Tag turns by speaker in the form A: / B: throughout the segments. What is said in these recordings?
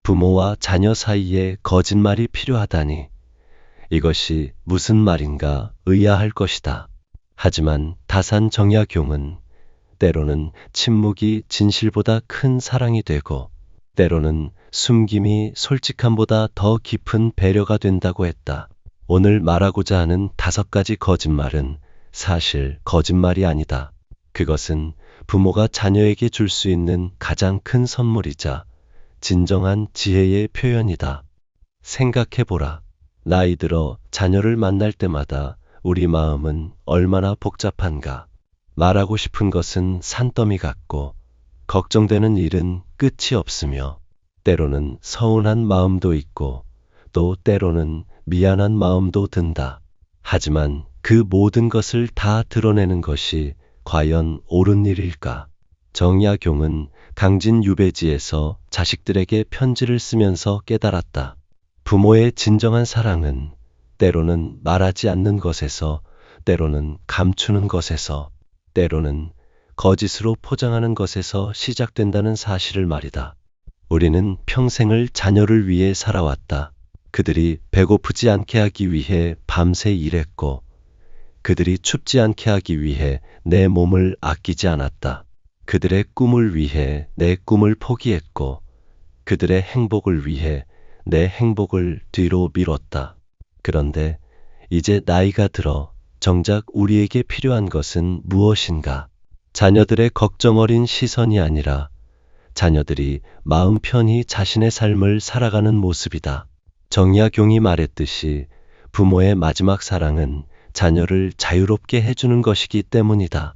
A: 부모와 자녀 사이에 거짓말이 필요하다니 이것이 무슨 말인가 의아할 것이다. 하지만 다산 정약용은 때로는 침묵이 진실보다 큰 사랑이 되고 때로는 숨김이 솔직함보다 더 깊은 배려가 된다고 했다. 오늘 말하고자 하는 5가지 거짓말은 사실 거짓말이 아니다. 그것은 부모가 자녀에게 줄 수 있는 가장 큰 선물이자 진정한 지혜의 표현이다. 생각해보라. 나이 들어 자녀를 만날 때마다 우리 마음은 얼마나 복잡한가. 말하고 싶은 것은 산더미 같고 걱정되는 일은 끝이 없으며 때로는 서운한 마음도 있고 또 때로는 미안한 마음도 든다. 하지만 그 모든 것을 다 드러내는 것이 과연 옳은 일일까? 정약용은 강진 유배지에서 자식들에게 편지를 쓰면서 깨달았다. 부모의 진정한 사랑은 때로는 말하지 않는 것에서, 때로는 감추는 것에서, 때로는 거짓으로 포장하는 것에서 시작된다는 사실을 말이다. 우리는 평생을 자녀를 위해 살아왔다. 그들이 배고프지 않게 하기 위해 밤새 일했고, 그들이 춥지 않게 하기 위해 내 몸을 아끼지 않았다. 그들의 꿈을 위해 내 꿈을 포기했고, 그들의 행복을 위해 내 행복을 뒤로 미뤘다. 그런데 이제 나이가 들어 정작 우리에게 필요한 것은 무엇인가? 자녀들의 걱정 어린 시선이 아니라 자녀들이 마음 편히 자신의 삶을 살아가는 모습이다. 정약용이 말했듯이 부모의 마지막 사랑은 자녀를 자유롭게 해주는 것이기 때문이다.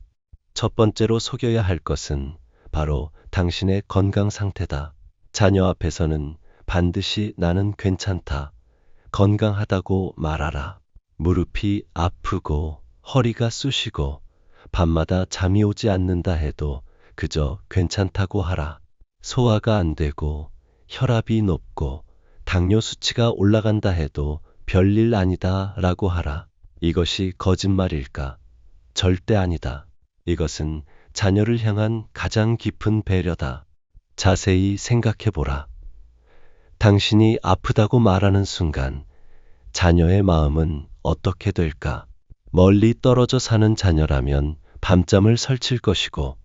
A: 첫 번째로 속여야 할 것은 바로 당신의 건강 상태다. 자녀 앞에서는 반드시 나는 괜찮다, 건강하다고 말하라. 무릎이 아프고 허리가 쑤시고 밤마다 잠이 오지 않는다 해도 그저 괜찮다고 하라. 소화가 안 되고 혈압이 높고 당뇨 수치가 올라간다 해도 별일 아니다 라고 하라. 이것이 거짓말일까? 절대 아니다. 이것은 자녀를 향한 가장 깊은 배려다. 자세히 생각해보라. 당신이 아프다고 말하는 순간 자녀의 마음은 어떻게 될까? 멀리 떨어져 사는 자녀라면 밤잠을 설칠 것이고,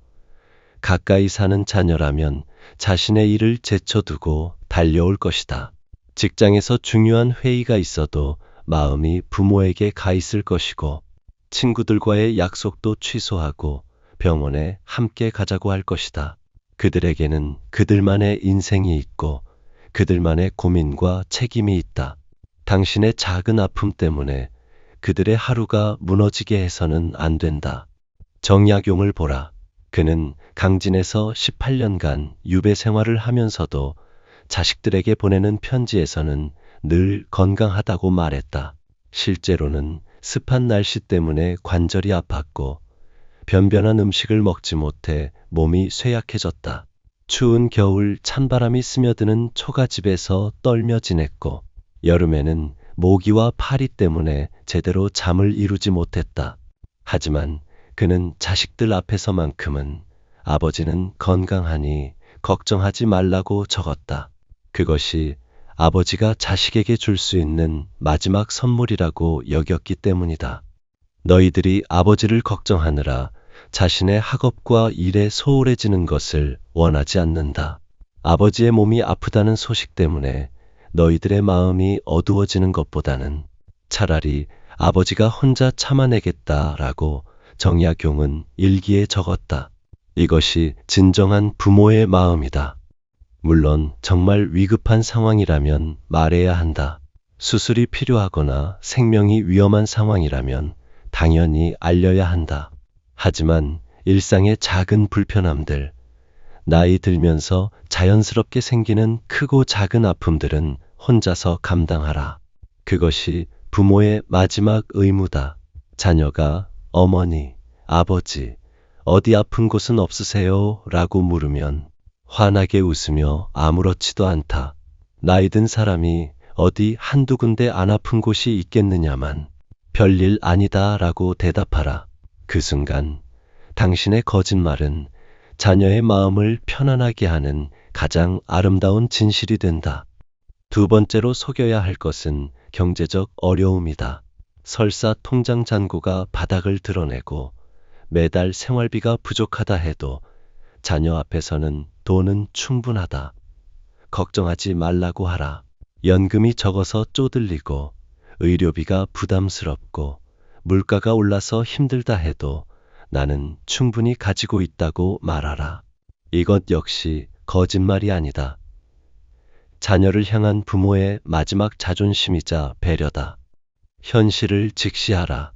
A: 가까이 사는 자녀라면 자신의 일을 제쳐두고 달려올 것이다. 직장에서 중요한 회의가 있어도 마음이 부모에게 가 있을 것이고, 친구들과의 약속도 취소하고 병원에 함께 가자고 할 것이다. 그들에게는 그들만의 인생이 있고 그들만의 고민과 책임이 있다. 당신의 작은 아픔 때문에 그들의 하루가 무너지게 해서는 안 된다. 정약용을 보라. 그는 강진에서 18년간 유배 생활을 하면서도 자식들에게 보내는 편지에서는 늘 건강하다고 말했다. 실제로는 습한 날씨 때문에 관절이 아팠고 변변한 음식을 먹지 못해 몸이 쇠약해졌다. 추운 겨울 찬바람이 스며드는 초가집에서 떨며 지냈고 여름에는 모기와 파리 때문에 제대로 잠을 이루지 못했다. 하지만 그는 자식들 앞에서만큼은 아버지는 건강하니 걱정하지 말라고 적었다. 그것이 아버지가 자식에게 줄 수 있는 마지막 선물이라고 여겼기 때문이다. 너희들이 아버지를 걱정하느라 자신의 학업과 일에 소홀해지는 것을 원하지 않는다. 아버지의 몸이 아프다는 소식 때문에 너희들의 마음이 어두워지는 것보다는 차라리 아버지가 혼자 참아내겠다라고 정약용은 일기에 적었다. 이것이 진정한 부모의 마음이다. 물론 정말 위급한 상황이라면 말해야 한다. 수술이 필요하거나 생명이 위험한 상황이라면 당연히 알려야 한다. 하지만 일상의 작은 불편함들, 나이 들면서 자연스럽게 생기는 크고 작은 아픔들은 혼자서 감당하라. 그것이 부모의 마지막 의무다. 자녀가 어머니, 아버지, 어디 아픈 곳은 없으세요? 라고 물으면 환하게 웃으며 아무렇지도 않다. 나이 든 사람이 어디 한두 군데 안 아픈 곳이 있겠느냐만 별일 아니다 라고 대답하라. 그 순간 당신의 거짓말은 자녀의 마음을 편안하게 하는 가장 아름다운 진실이 된다. 두 번째로 속여야 할 것은 경제적 어려움이다. 설사 통장 잔고가 바닥을 드러내고 매달 생활비가 부족하다 해도 자녀 앞에서는 돈은 충분하다. 걱정하지 말라고 하라. 연금이 적어서 쪼들리고 의료비가 부담스럽고 물가가 올라서 힘들다 해도 나는 충분히 가지고 있다고 말하라. 이것 역시 거짓말이 아니다. 자녀를 향한 부모의 마지막 자존심이자 배려다. 현실을 직시하라.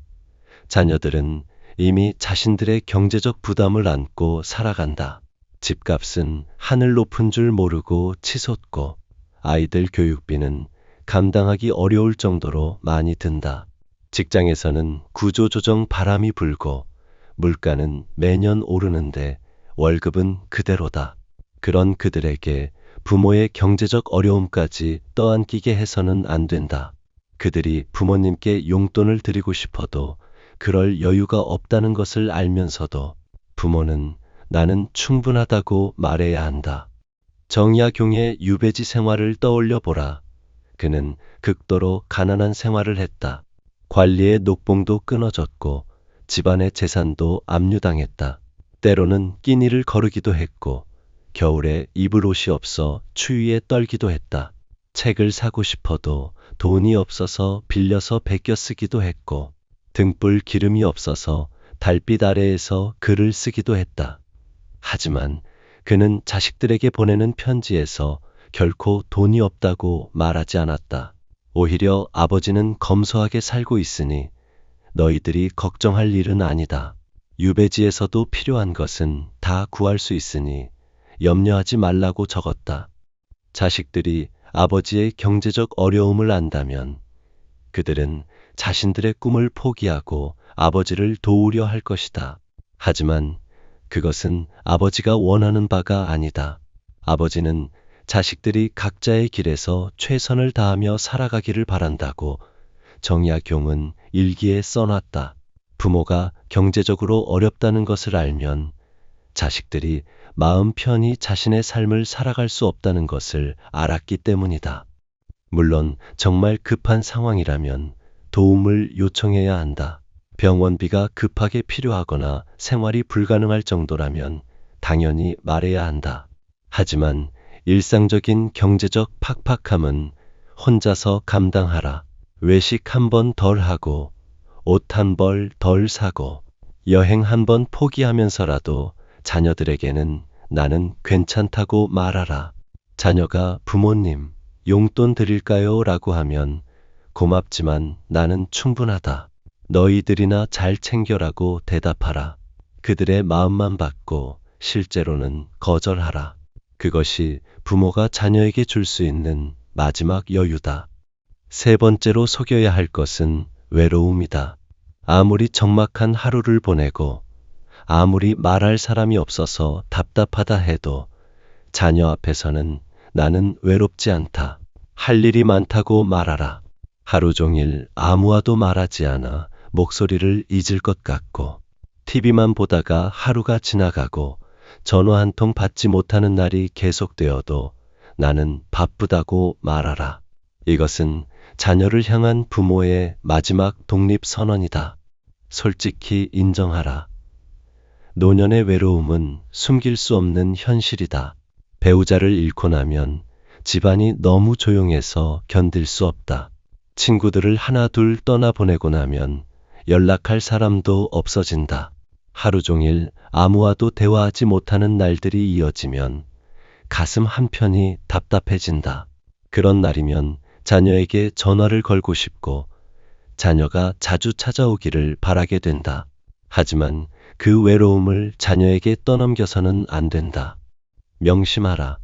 A: 자녀들은 이미 자신들의 경제적 부담을 안고 살아간다. 집값은 하늘 높은 줄 모르고 치솟고 아이들 교육비는 감당하기 어려울 정도로 많이 든다. 직장에서는 구조조정 바람이 불고 물가는 매년 오르는데 월급은 그대로다. 그런 그들에게 부모의 경제적 어려움까지 떠안기게 해서는 안 된다. 그들이 부모님께 용돈을 드리고 싶어도 그럴 여유가 없다는 것을 알면서도 부모는 나는 충분하다고 말해야 한다. 정약용의 유배지 생활을 떠올려 보라. 그는 극도로 가난한 생활을 했다. 관리의 녹봉도 끊어졌고 집안의 재산도 압류당했다. 때로는 끼니를 거르기도 했고 겨울에 입을 옷이 없어 추위에 떨기도 했다. 책을 사고 싶어도 돈이 없어서 빌려서 베껴 쓰기도 했고 등불 기름이 없어서 달빛 아래에서 글을 쓰기도 했다. 하지만 그는 자식들에게 보내는 편지에서 결코 돈이 없다고 말하지 않았다. 오히려 아버지는 검소하게 살고 있으니 너희들이 걱정할 일은 아니다. 유배지에서도 필요한 것은 다 구할 수 있으니 염려하지 말라고 적었다. 자식들이 아버지의 경제적 어려움을 안다면 그들은 자신들의 꿈을 포기하고 아버지를 도우려 할 것이다. 하지만 그것은 아버지가 원하는 바가 아니다. 아버지는 자식들이 각자의 길에서 최선을 다하며 살아가기를 바란다고 정약용은 일기에 써놨다. 부모가 경제적으로 어렵다는 것을 알면 자식들이 마음 편히 자신의 삶을 살아갈 수 없다는 것을 알았기 때문이다. 물론 정말 급한 상황이라면 도움을 요청해야 한다. 병원비가 급하게 필요하거나 생활이 불가능할 정도라면 당연히 말해야 한다. 하지만 일상적인 경제적 팍팍함은 혼자서 감당하라. 외식 한 번 덜 하고 옷 한 벌 덜 사고 여행 한 번 포기하면서라도 자녀들에게는 나는 괜찮다고 말하라. 자녀가 부모님 용돈 드릴까요? 라고 하면 고맙지만 나는 충분하다. 너희들이나 잘 챙겨라고 대답하라. 그들의 마음만 받고 실제로는 거절하라. 그것이 부모가 자녀에게 줄 수 있는 마지막 여유다. 세 번째로 속여야 할 것은 외로움이다. 아무리 적막한 하루를 보내고 아무리 말할 사람이 없어서 답답하다 해도 자녀 앞에서는 나는 외롭지 않다. 할 일이 많다고 말하라. 하루 종일 아무와도 말하지 않아 목소리를 잊을 것 같고 TV만 보다가 하루가 지나가고 전화 한 통 받지 못하는 날이 계속되어도 나는 바쁘다고 말하라. 이것은 자녀를 향한 부모의 마지막 독립선언이다. 솔직히 인정하라. 노년의 외로움은 숨길 수 없는 현실이다. 배우자를 잃고 나면 집안이 너무 조용해서 견딜 수 없다. 친구들을 하나 둘 떠나보내고 나면 연락할 사람도 없어진다. 하루 종일 아무와도 대화하지 못하는 날들이 이어지면 가슴 한편이 답답해진다. 그런 날이면 자녀에게 전화를 걸고 싶고 자녀가 자주 찾아오기를 바라게 된다. 하지만 그 외로움을 자녀에게 떠넘겨서는 안 된다. 명심하라.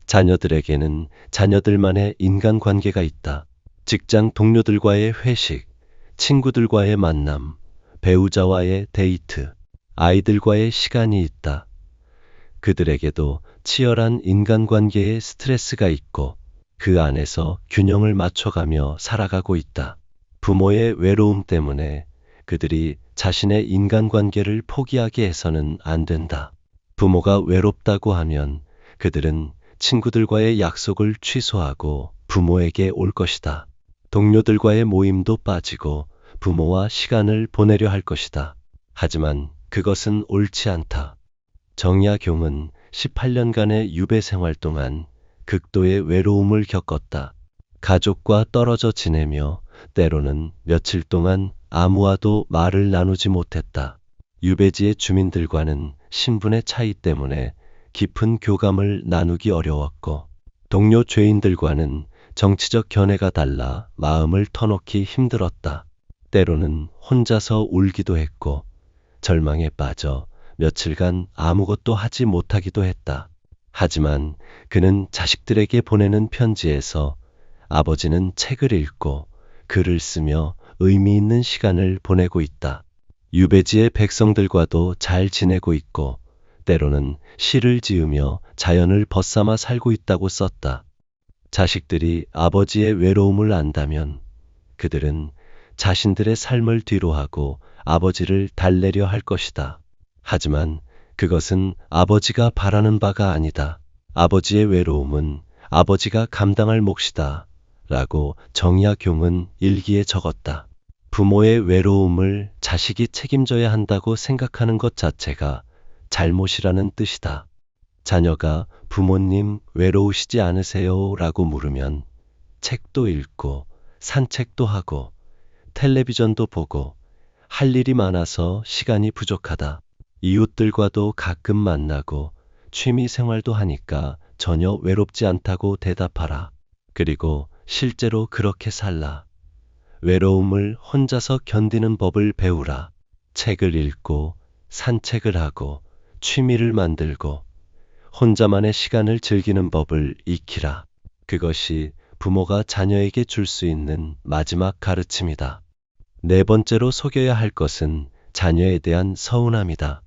A: 자녀들에게는 자녀들만의 인간관계가 있다. 직장 동료들과의 회식, 친구들과의 만남, 배우자와의 데이트, 아이들과의 시간이 있다. 그들에게도 치열한 인간관계의 스트레스가 있고 그 안에서 균형을 맞춰가며 살아가고 있다. 부모의 외로움 때문에 그들이 자신의 인간관계를 포기하게 해서는 안 된다. 부모가 외롭다고 하면 그들은 친구들과의 약속을 취소하고 부모에게 올 것이다. 동료들과의 모임도 빠지고 부모와 시간을 보내려 할 것이다. 하지만 그것은 옳지 않다. 정약용은 18년간의 유배 생활 동안 극도의 외로움을 겪었다. 가족과 떨어져 지내며 때로는 며칠 동안 아무와도 말을 나누지 못했다. 유배지의 주민들과는 신분의 차이 때문에 깊은 교감을 나누기 어려웠고, 동료 죄인들과는 정치적 견해가 달라 마음을 터놓기 힘들었다. 때로는 혼자서 울기도 했고, 절망에 빠져 며칠간 아무것도 하지 못하기도 했다. 하지만 그는 자식들에게 보내는 편지에서 아버지는 책을 읽고 글을 쓰며 의미 있는 시간을 보내고 있다. 유배지의 백성들과도 잘 지내고 있고 때로는 시를 지으며 자연을 벗삼아 살고 있다고 썼다. 자식들이 아버지의 외로움을 안다면 그들은 자신들의 삶을 뒤로하고 아버지를 달래려 할 것이다. 하지만 그것은 아버지가 바라는 바가 아니다. 아버지의 외로움은 아버지가 감당할 몫이다. 라고 정약용은 일기에 적었다. 부모의 외로움을 자식이 책임져야 한다고 생각하는 것 자체가 잘못이라는 뜻이다. 자녀가 부모님 외로우시지 않으세요? 라고 물으면 책도 읽고 산책도 하고 텔레비전도 보고 할 일이 많아서 시간이 부족하다. 이웃들과도 가끔 만나고 취미 생활도 하니까 전혀 외롭지 않다고 대답하라. 그리고 실제로 그렇게 살라. 외로움을 혼자서 견디는 법을 배우라. 책을 읽고 산책을 하고 취미를 만들고 혼자만의 시간을 즐기는 법을 익히라. 그것이 부모가 자녀에게 줄 수 있는 마지막 가르침이다. 네 번째로 속여야 할 것은 자녀에 대한 서운함이다.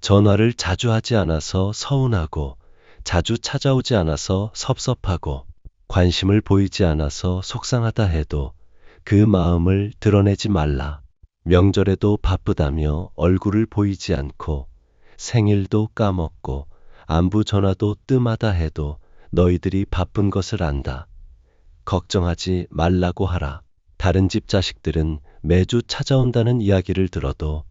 A: 전화를 자주 하지 않아서 서운하고 자주 찾아오지 않아서 섭섭하고 관심을 보이지 않아서 속상하다 해도 그 마음을 드러내지 말라. 명절에도 바쁘다며 얼굴을 보이지 않고 생일도 까먹고 안부 전화도 뜸하다 해도 너희들이 바쁜 것을 안다. 걱정하지 말라고 하라. 다른 집 자식들은 매주 찾아온다는 이야기를 들어도,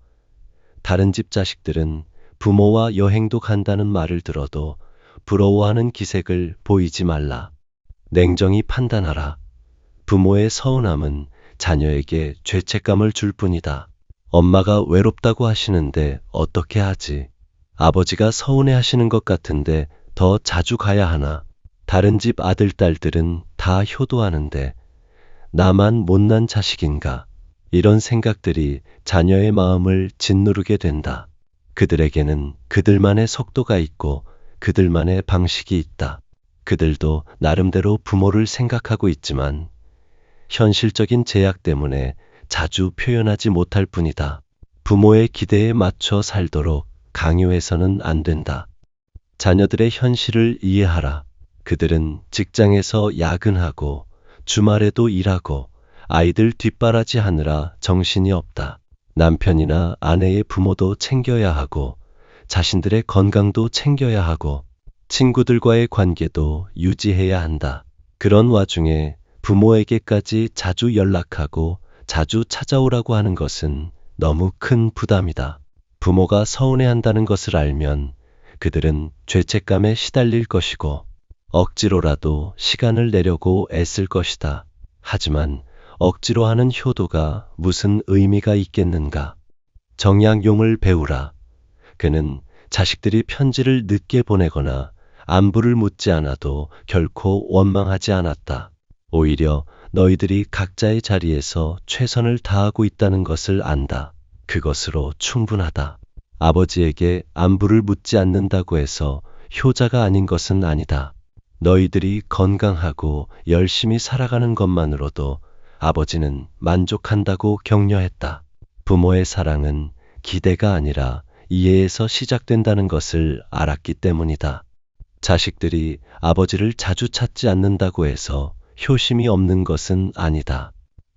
A: 다른 집 자식들은 부모와 여행도 간다는 말을 들어도 부러워하는 기색을 보이지 말라. 냉정히 판단하라. 부모의 서운함은 자녀에게 죄책감을 줄 뿐이다. 엄마가 외롭다고 하시는데 어떻게 하지? 아버지가 서운해 하시는 것 같은데 더 자주 가야 하나? 다른 집 아들, 딸들은 다 효도하는데 나만 못난 자식인가? 이런 생각들이 자녀의 마음을 짓누르게 된다. 그들에게는 그들만의 속도가 있고 그들만의 방식이 있다. 그들도 나름대로 부모를 생각하고 있지만 현실적인 제약 때문에 자주 표현하지 못할 뿐이다. 부모의 기대에 맞춰 살도록 강요해서는 안 된다. 자녀들의 현실을 이해하라. 그들은 직장에서 야근하고 주말에도 일하고 아이들 뒷바라지 하느라 정신이 없다. 남편이나 아내의 부모도 챙겨야 하고 자신들의 건강도 챙겨야 하고 친구들과의 관계도 유지해야 한다. 그런 와중에 부모에게까지 자주 연락하고 자주 찾아오라고 하는 것은 너무 큰 부담이다. 부모가 서운해한다는 것을 알면 그들은 죄책감에 시달릴 것이고 억지로라도 시간을 내려고 애쓸 것이다. 하지만 억지로 하는 효도가 무슨 의미가 있겠는가? 정약용을 배우라. 그는 자식들이 편지를 늦게 보내거나 안부를 묻지 않아도 결코 원망하지 않았다. 오히려 너희들이 각자의 자리에서 최선을 다하고 있다는 것을 안다. 그것으로 충분하다. 아버지에게 안부를 묻지 않는다고 해서 효자가 아닌 것은 아니다. 너희들이 건강하고 열심히 살아가는 것만으로도 아버지는 만족한다고 격려했다. 부모의 사랑은 기대가 아니라 이해에서 시작된다는 것을 알았기 때문이다. 자식들이 아버지를 자주 찾지 않는다고 해서 효심이 없는 것은 아니다.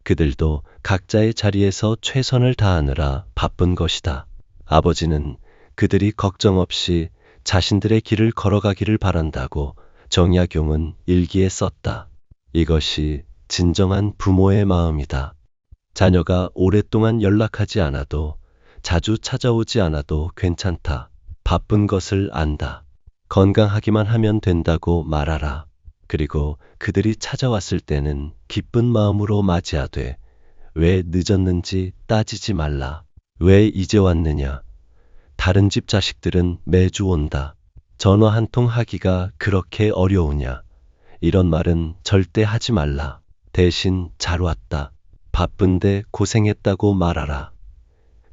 A: 그들도 각자의 자리에서 최선을 다하느라 바쁜 것이다. 아버지는 그들이 걱정 없이 자신들의 길을 걸어가기를 바란다고 정약용은 일기에 썼다. 이것이 진정한 부모의 마음이다. 자녀가 오랫동안 연락하지 않아도, 자주 찾아오지 않아도 괜찮다. 바쁜 것을 안다. 건강하기만 하면 된다고 말하라. 그리고 그들이 찾아왔을 때는 기쁜 마음으로 맞이하되 왜 늦었는지 따지지 말라. 왜 이제 왔느냐? 다른 집 자식들은 매주 온다. 전화 한 통 하기가 그렇게 어려우냐? 이런 말은 절대 하지 말라. 대신 잘 왔다. 바쁜데 고생했다고 말하라.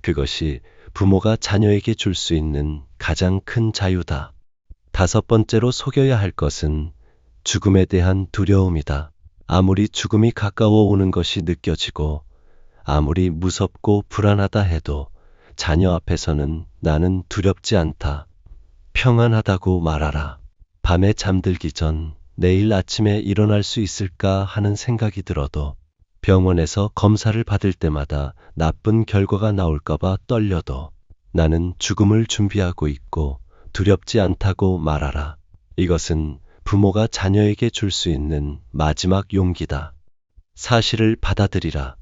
A: 그것이 부모가 자녀에게 줄 수 있는 가장 큰 자유다. 5번째로 속여야 할 것은 죽음에 대한 두려움이다. 아무리 죽음이 가까워 오는 것이 느껴지고 아무리 무섭고 불안하다 해도 자녀 앞에서는 나는 두렵지 않다. 평안하다고 말하라. 밤에 잠들기 전 내일 아침에 일어날 수 있을까 하는 생각이 들어도, 병원에서 검사를 받을 때마다 나쁜 결과가 나올까봐 떨려도 나는 죽음을 준비하고 있고 두렵지 않다고 말하라. 이것은 부모가 자녀에게 줄 수 있는 마지막 용기다. 사실을 받아들이라.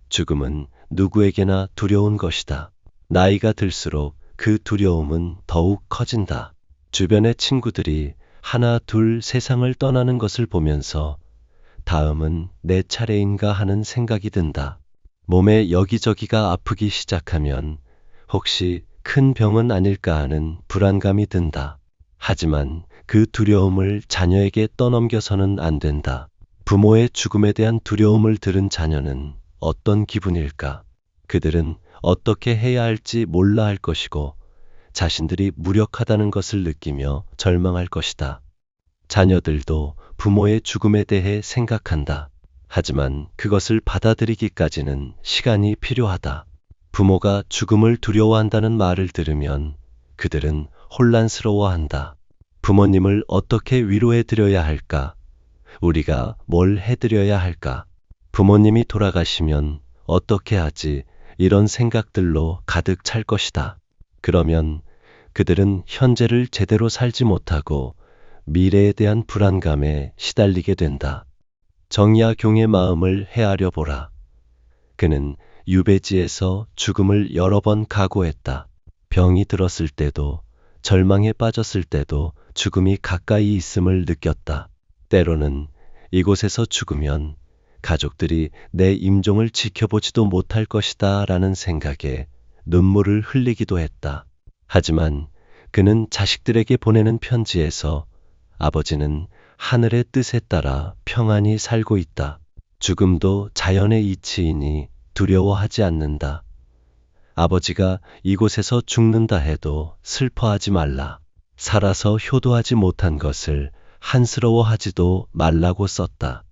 A: 죽음은 누구에게나 두려운 것이다. 나이가 들수록 그 두려움은 더욱 커진다. 주변의 친구들이 하나 둘 세상을 떠나는 것을 보면서 다음은 내 차례인가 하는 생각이 든다. 몸에 여기저기가 아프기 시작하면 혹시 큰 병은 아닐까 하는 불안감이 든다. 하지만 그 두려움을 자녀에게 떠넘겨서는 안 된다. 부모의 죽음에 대한 두려움을 들은 자녀는 어떤 기분일까? 그들은 어떻게 해야 할지 몰라 할 것이고 자신들이 무력하다는 것을 느끼며 절망할 것이다. 자녀들도 부모의 죽음에 대해 생각한다. 하지만 그것을 받아들이기까지는 시간이 필요하다. 부모가 죽음을 두려워한다는 말을 들으면 그들은 혼란스러워한다. 부모님을 어떻게 위로해 드려야 할까? 우리가 뭘 해드려야 할까? 부모님이 돌아가시면 어떻게 하지? 이런 생각들로 가득 찰 것이다. 그러면 그들은 현재를 제대로 살지 못하고 미래에 대한 불안감에 시달리게 된다. 정약용의 마음을 헤아려 보라. 그는 유배지에서 죽음을 여러 번 각오했다. 병이 들었을 때도, 절망에 빠졌을 때도 죽음이 가까이 있음을 느꼈다. 때로는 이곳에서 죽으면 가족들이 내 임종을 지켜보지도 못할 것이다 라는 생각에 눈물을 흘리기도 했다. 하지만 그는 자식들에게 보내는 편지에서 아버지는 하늘의 뜻에 따라 평안히 살고 있다. 죽음도 자연의 이치이니 두려워하지 않는다. 아버지가 이곳에서 죽는다 해도 슬퍼하지 말라. 살아서 효도하지 못한 것을 한스러워하지도 말라고 썼다.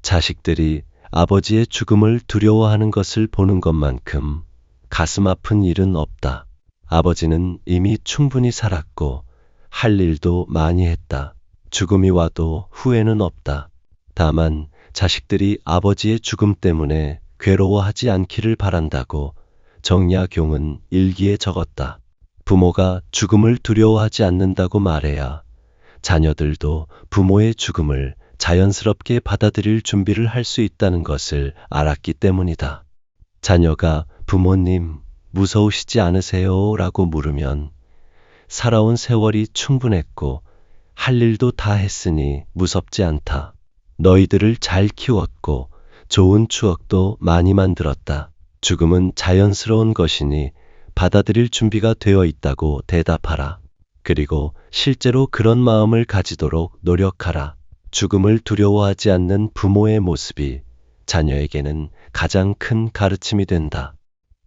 A: 자식들이 아버지의 죽음을 두려워하는 것을 보는 것만큼 가슴 아픈 일은 없다. 아버지는 이미 충분히 살았고 할 일도 많이 했다. 죽음이 와도 후회는 없다. 다만 자식들이 아버지의 죽음 때문에 괴로워하지 않기를 바란다고 정약용은 일기에 적었다. 부모가 죽음을 두려워하지 않는다고 말해야 자녀들도 부모의 죽음을 자연스럽게 받아들일 준비를 할 수 있다는 것을 알았기 때문이다. 자녀가 부모님 무서우시지 않으세요? 라고 물으면 살아온 세월이 충분했고 할 일도 다 했으니 무섭지 않다. 너희들을 잘 키웠고 좋은 추억도 많이 만들었다. 죽음은 자연스러운 것이니 받아들일 준비가 되어 있다고 대답하라. 그리고 실제로 그런 마음을 가지도록 노력하라. 죽음을 두려워하지 않는 부모의 모습이 자녀에게는 가장 큰 가르침이 된다.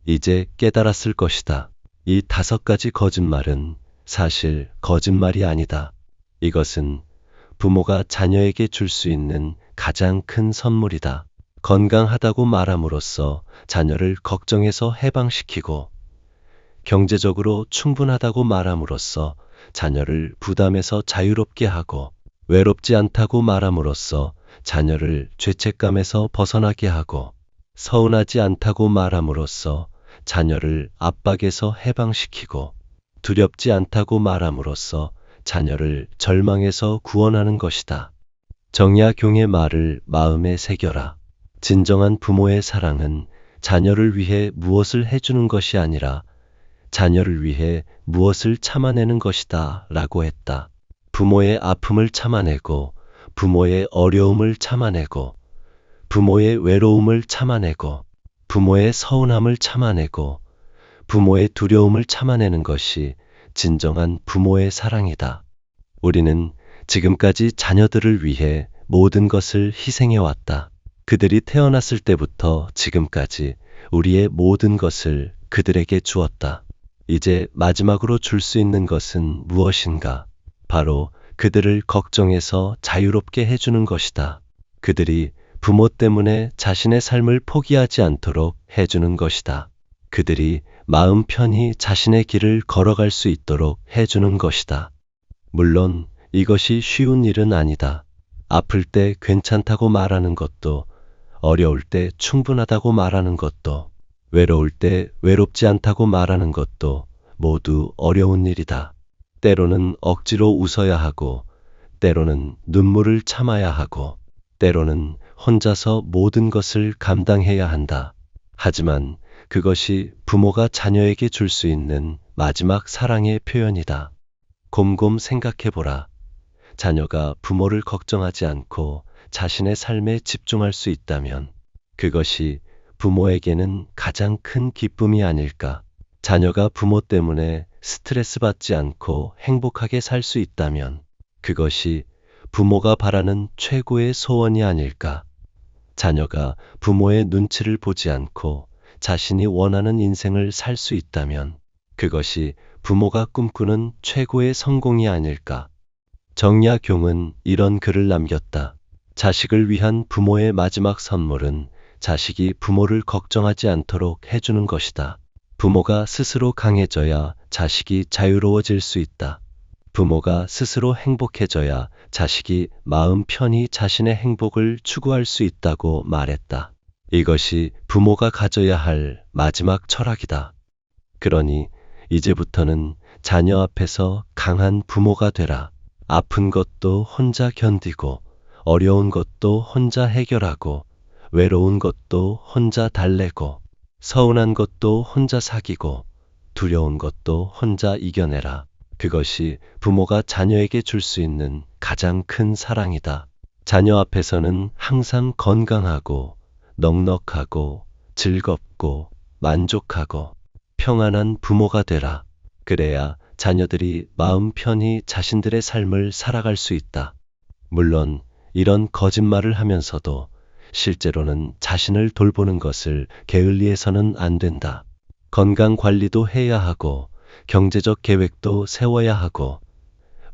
A: 이제 깨달았을 것이다. 이 5가지 거짓말은 사실 거짓말이 아니다. 이것은 부모가 자녀에게 줄 수 있는 가장 큰 선물이다. 건강하다고 말함으로써 자녀를 걱정에서 해방시키고, 경제적으로 충분하다고 말함으로써 자녀를 부담에서 자유롭게 하고, 외롭지 않다고 말함으로써 자녀를 죄책감에서 벗어나게 하고, 서운하지 않다고 말함으로써 자녀를 압박에서 해방시키고, 두렵지 않다고 말함으로써 자녀를 절망에서 구원하는 것이다. 정야 교의 말을 마음에 새겨라. 진정한 부모의 사랑은 자녀를 위해 무엇을 해주는 것이 아니라 자녀를 위해 무엇을 참아내는 것이다 라고 했다. 부모의 아픔을 참아내고, 부모의 어려움을 참아내고, 부모의 외로움을 참아내고, 부모의 서운함을 참아내고, 부모의 두려움을 참아내는 것이 진정한 부모의 사랑이다. 우리는 지금까지 자녀들을 위해 모든 것을 희생해왔다. 그들이 태어났을 때부터 지금까지 우리의 모든 것을 그들에게 주었다. 이제 마지막으로 줄 수 있는 것은 무엇인가? 바로 그들을 걱정해서 자유롭게 해주는 것이다. 그들이 부모 때문에 자신의 삶을 포기하지 않도록 해주는 것이다. 그들이 마음 편히 자신의 길을 걸어갈 수 있도록 해주는 것이다. 물론 이것이 쉬운 일은 아니다. 아플 때 괜찮다고 말하는 것도, 어려울 때 충분하다고 말하는 것도, 외로울 때 외롭지 않다고 말하는 것도 모두 어려운 일이다. 때로는 억지로 웃어야 하고, 때로는 눈물을 참아야 하고, 때로는 혼자서 모든 것을 감당해야 한다. 하지만 그것이 부모가 자녀에게 줄 수 있는 마지막 사랑의 표현이다. 곰곰 생각해보라. 자녀가 부모를 걱정하지 않고 자신의 삶에 집중할 수 있다면 그것이 부모에게는 가장 큰 기쁨이 아닐까. 자녀가 부모 때문에 스트레스 받지 않고 행복하게 살 수 있다면 그것이 부모가 바라는 최고의 소원이 아닐까. 자녀가 부모의 눈치를 보지 않고 자신이 원하는 인생을 살 수 있다면 그것이 부모가 꿈꾸는 최고의 성공이 아닐까. 정야경은 이런 글을 남겼다. 자식을 위한 부모의 마지막 선물은 자식이 부모를 걱정하지 않도록 해주는 것이다. 부모가 스스로 강해져야 자식이 자유로워질 수 있다. 부모가 스스로 행복해져야 자식이 마음 편히 자신의 행복을 추구할 수 있다고 말했다. 이것이 부모가 가져야 할 마지막 철학이다. 그러니 이제부터는 자녀 앞에서 강한 부모가 되라. 아픈 것도 혼자 견디고, 어려운 것도 혼자 해결하고, 외로운 것도 혼자 달래고, 서운한 것도 혼자 사귀고, 두려운 것도 혼자 이겨내라. 그것이 부모가 자녀에게 줄 수 있는 가장 큰 사랑이다. 자녀 앞에서는 항상 건강하고, 넉넉하고, 즐겁고, 만족하고, 평안한 부모가 되라. 그래야 자녀들이 마음 편히 자신들의 삶을 살아갈 수 있다. 물론 이런 거짓말을 하면서도 실제로는 자신을 돌보는 것을 게을리해서는 안 된다. 건강 관리도 해야 하고, 경제적 계획도 세워야 하고,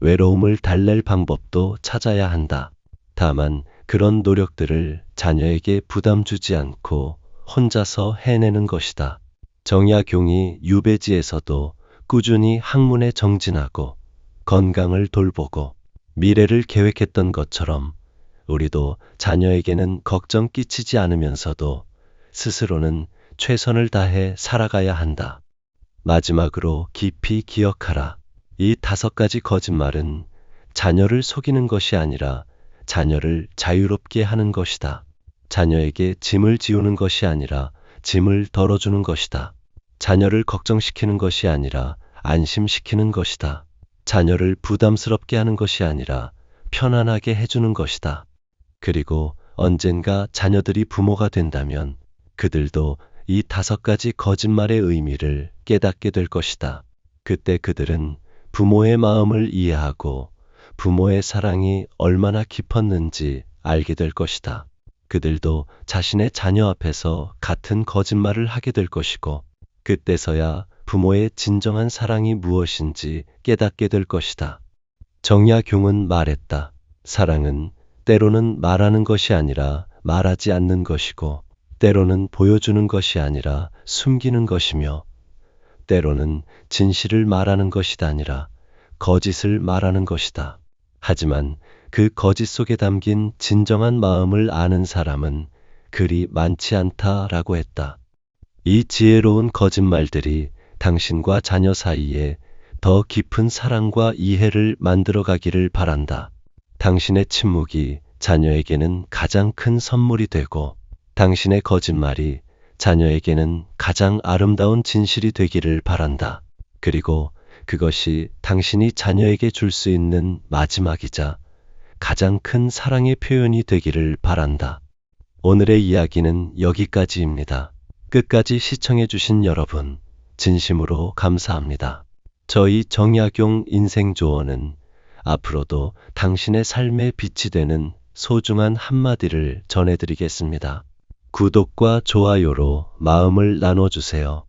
A: 외로움을 달랠 방법도 찾아야 한다. 다만 그런 노력들을 자녀에게 부담 주지 않고 혼자서 해내는 것이다. 정야경이 유배지에서도 꾸준히 학문에 정진하고 건강을 돌보고 미래를 계획했던 것처럼 우리도 자녀에게는 걱정 끼치지 않으면서도 스스로는 최선을 다해 살아가야 한다. 마지막으로 깊이 기억하라. 이 5가지 거짓말은 자녀를 속이는 것이 아니라 자녀를 자유롭게 하는 것이다. 자녀에게 짐을 지우는 것이 아니라 짐을 덜어주는 것이다. 자녀를 걱정시키는 것이 아니라 안심시키는 것이다. 자녀를 부담스럽게 하는 것이 아니라 편안하게 해주는 것이다. 그리고 언젠가 자녀들이 부모가 된다면 그들도 이 5가지 거짓말의 의미를 깨닫게 될 것이다. 그때 그들은 부모의 마음을 이해하고 부모의 사랑이 얼마나 깊었는지 알게 될 것이다. 그들도 자신의 자녀 앞에서 같은 거짓말을 하게 될 것이고 그때서야 부모의 진정한 사랑이 무엇인지 깨닫게 될 것이다. 정야경은 말했다. 사랑은 때로는 말하는 것이 아니라 말하지 않는 것이고 때로는 보여주는 것이 아니라 숨기는 것이며 때로는 진실을 말하는 것이 아니라 거짓을 말하는 것이다. 하지만 그 거짓 속에 담긴 진정한 마음을 아는 사람은 그리 많지 않다라고 했다. 이 지혜로운 거짓말들이 당신과 자녀 사이에 더 깊은 사랑과 이해를 만들어 가기를 바란다. 당신의 침묵이 자녀에게는 가장 큰 선물이 되고 당신의 거짓말이 자녀에게는 가장 아름다운 진실이 되기를 바란다. 그리고 그것이 당신이 자녀에게 줄 수 있는 마지막이자 가장 큰 사랑의 표현이 되기를 바란다. 오늘의 이야기는 여기까지입니다. 끝까지 시청해주신 여러분, 진심으로 감사합니다. 저희 정약용 인생조언은 앞으로도 당신의 삶에 빛이 되는 소중한 한마디를 전해드리겠습니다. 구독과 좋아요로 마음을 나눠주세요.